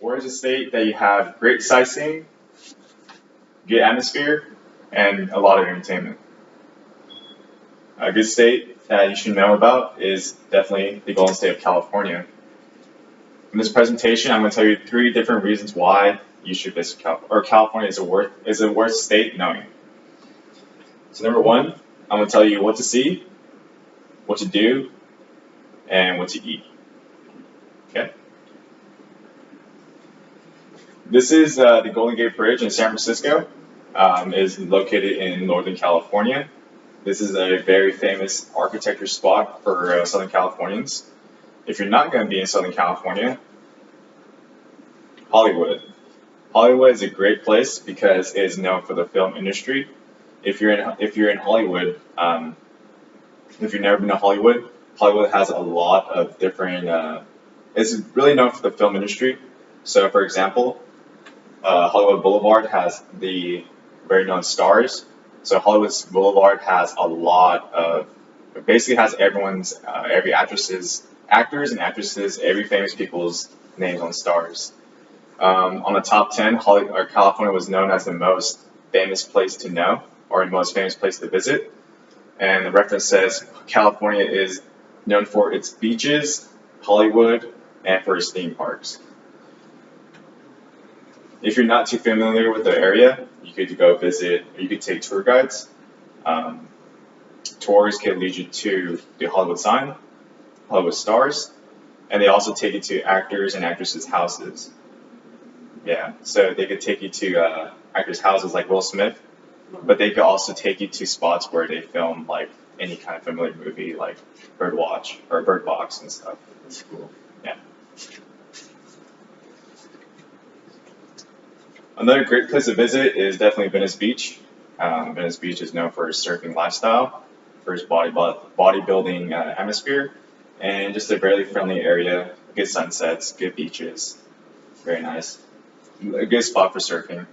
Or is a state that you have great sightseeing, good atmosphere, and a lot of entertainment. A good state that you should know about is definitely the Golden State of California. In this presentation, I'm going to tell you 3 different reasons why you should visit California is a worth state knowing. So number one, I'm going to tell you what to see, what to do, and what to eat. Okay. This is the Golden Gate Bridge in San Francisco. Is located in Northern California. This is a very famous architecture spot for Southern Californians. If you're not going to be in Southern California, Hollywood. Hollywood is a great place because it is known for the film industry. If you're in Hollywood, if you've never been to Hollywood, Hollywood has a lot of different. It's really known for the film industry. So, for example, Hollywood Boulevard has the very known stars. So Hollywood Boulevard has a lot of, it basically has every actors and actresses, every famous people's names on stars. On the top 10, California was known as the most famous place to know, or the most famous place to visit. And the reference says California is known for its beaches, Hollywood, and for its theme parks. If you're not too familiar with the area, you could go visit, or you could take tour guides. Tours can lead you to the Hollywood sign, Hollywood stars, and they also take you to actors and actresses' houses. Yeah, so they could take you to actors' houses like Will Smith, but they could also take you to spots where they film like any kind of familiar movie like Birdwatch or Bird Box and stuff. That's cool. Yeah. Another great place to visit is definitely Venice Beach. Venice Beach is known for its surfing lifestyle, for its bodybuilding atmosphere, and just a very friendly area, good sunsets, good beaches, very nice. A good spot for surfing.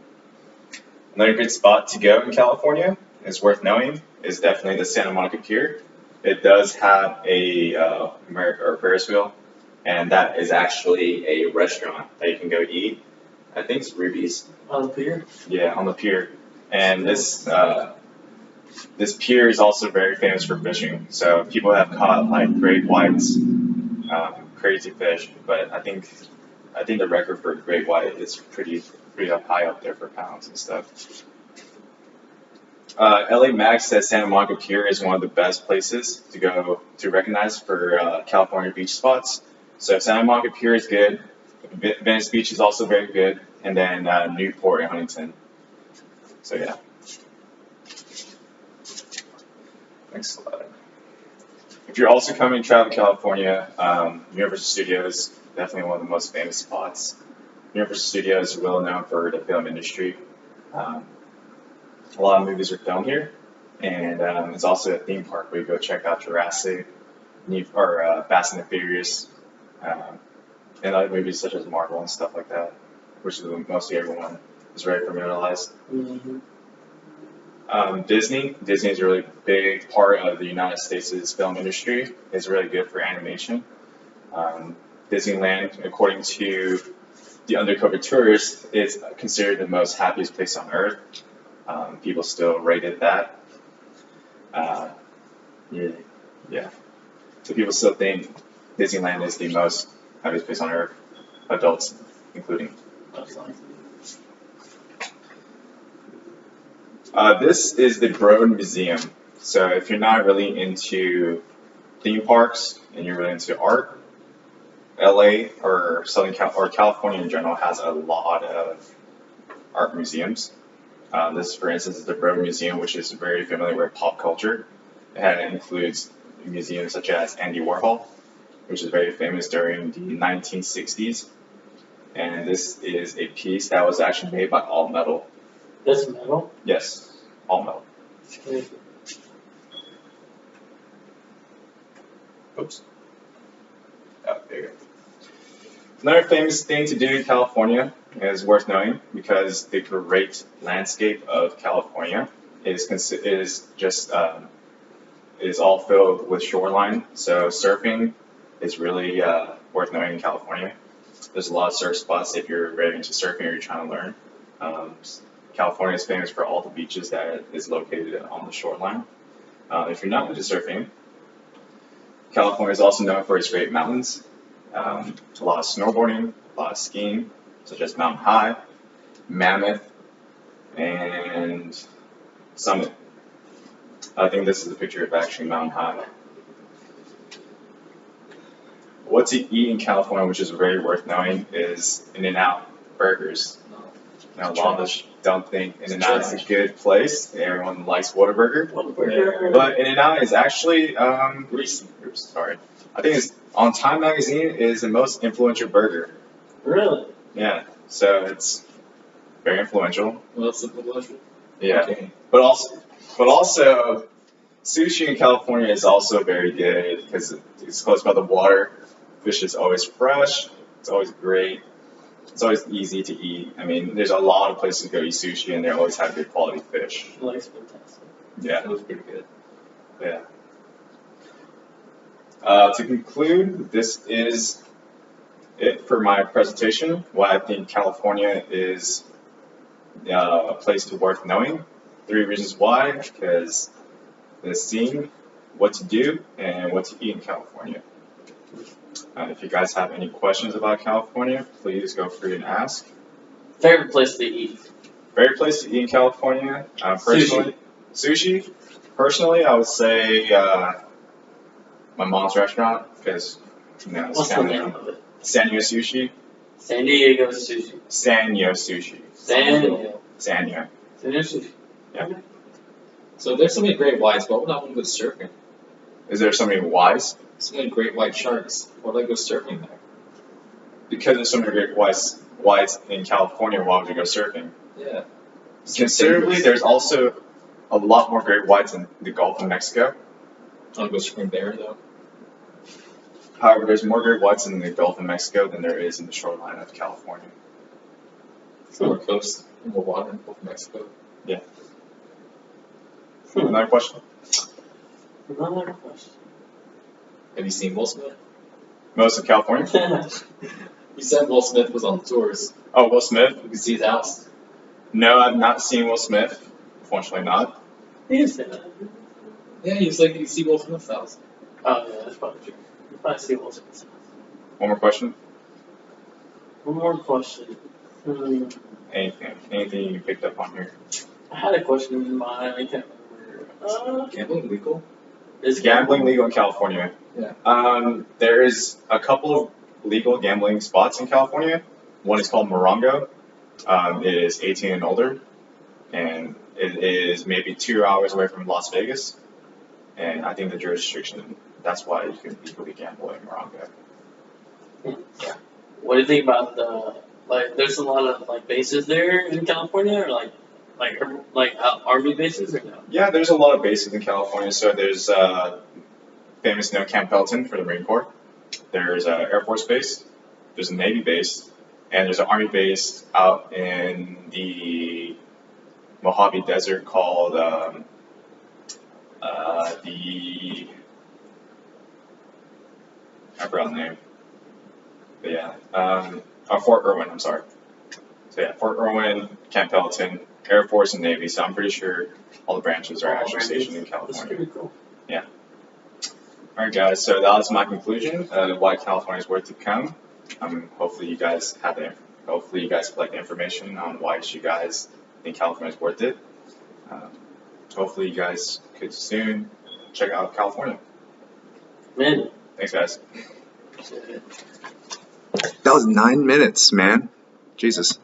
Another good spot to go in California is worth knowing is definitely the Santa Monica Pier. It does have a Ferris wheel, and that is actually a restaurant that you can go eat. I think it's Ruby's. On the pier? Yeah, on the pier. And this pier is also very famous for fishing. So people have caught like great whites, crazy fish. But I think the record for great white is pretty high up there for pounds and stuff. LA Max says Santa Monica Pier is one of the best places to go to recognize for California beach spots. So Santa Monica Pier is good. Venice Beach is also very good, and then Newport and Huntington. So yeah. Next slide. If you're also coming to travel to California, Universal Studios definitely one of the most famous spots. Universal Studios is well known for the film industry. A lot of movies are filmed here, and it's also a theme park where you go check out Jurassic, or Fast and the Furious. And other movies such as Marvel and stuff like that, which is mostly everyone is very familiarized. Mm-hmm. Disney is a really big part of the United States' film industry. It's really good for animation. Disneyland, according to the Undercover Tourist, is considered the most happiest place on earth. People still rate it that. Yeah. So people still think Disneyland is the most happiest place on earth, adults including. This is the Broad Museum. So if you're not really into theme parks and you're really into art, LA or California in general has a lot of art museums. This, for instance, is the Broad Museum, which is very familiar with pop culture. It includes museums such as Andy Warhol, which is very famous during the 1960s. And this is a piece that was actually made by all metal. That's metal? Yes, all metal. Oops. Oh, there you go. Another famous thing to do in California is worth knowing because the great landscape of California is all filled with shoreline. So surfing is really worth knowing in California. There's a lot of surf spots if you're very into surfing or you're trying to learn. California is famous for all the beaches that is located on the shoreline. If you're not into surfing, California is also known for its great mountains. A lot of snowboarding, a lot of skiing, such as Mountain High, Mammoth, and Summit. I think this is a picture of actually Mountain High. What to eat in California, which is very worth knowing, is In-N-Out burgers. Now, a lot of us don't think In-N-Out is a good place. Everyone likes Whataburger. But In-N-Out is actually, sorry. I think it's on Time Magazine is the most influential burger. Really? Yeah. So it's very influential. Most influential? Yeah. Okay. But also, sushi in California is also very good because it's close by the water. Fish is always fresh. It's always great. It's always easy to eat. I mean, there's a lot of places to go eat sushi, and they always have good quality fish. Looks fantastic. Yeah. That was pretty good. Yeah. To conclude, this is it for my presentation. Why I think California is a place worth knowing. 3 reasons why: because the scene, what to do, and what to eat in California. If you guys have any questions about California, please go free and ask. Favorite place to eat? Favorite place to eat in California? Personally, sushi. Personally, I would say my mom's restaurant because it's What's the kind name of of it? Sanyo Sushi. San Diego Sushi. Sanyo Sushi. Sanyo. Sanyo. Sanyo Sushi. Yeah. So there's so many great whites. Why would I want to go surfing? Is there so many whys? So many great white sharks. Why would I go surfing there? Because there's so many great whites in California, why would you go surfing? Yeah. Considerably, there's also a lot more great whites in the Gulf of Mexico. I want to go surfing there though. However, there's more great whites in the Gulf of Mexico than there is in the shoreline of California. More coast, more water in Gulf of Mexico. Yeah. Another question? Another question. Have you seen Will Smith? Most of California? You said Will Smith was on tours. Oh, Will Smith? You can see his house. No, I've not seen Will Smith. Unfortunately not. You said that. Yeah, he was like, you can see Will Smith's house. Oh, yeah, that's probably true. You probably see Will Smith's house. One more question? One more question. Anything you picked up on here? I had a question in mind. I can't remember. Gambling legal? Is Gambling legal in California? Yeah. There is a couple of legal gambling spots in California. One is called Morongo. It is 18 and older, and it is maybe 2 hours away from Las Vegas. And I think the jurisdiction, that's why you can legally gamble in Morongo. What do you think about there's a lot of bases there in California, or like Army bases, or no? Yeah, there's a lot of bases in California. So there's famous Camp Pendleton for the Marine Corps. There's an Air Force base. There's a Navy base, and there's an Army base out in the Mojave Desert called I forgot the name. But yeah, Fort Irwin. I'm sorry. So yeah, Fort Irwin, Camp Pendleton, Air Force, and Navy. So I'm pretty sure all the branches are actually stationed in That's California. pretty cool. Alright guys, so that was my conclusion of why California is worth to come. Hopefully you guys collect the information on why you guys think California is worth it. Hopefully you guys could soon check out California. Man. Thanks guys. Shit. That was 9 minutes, man. Jesus.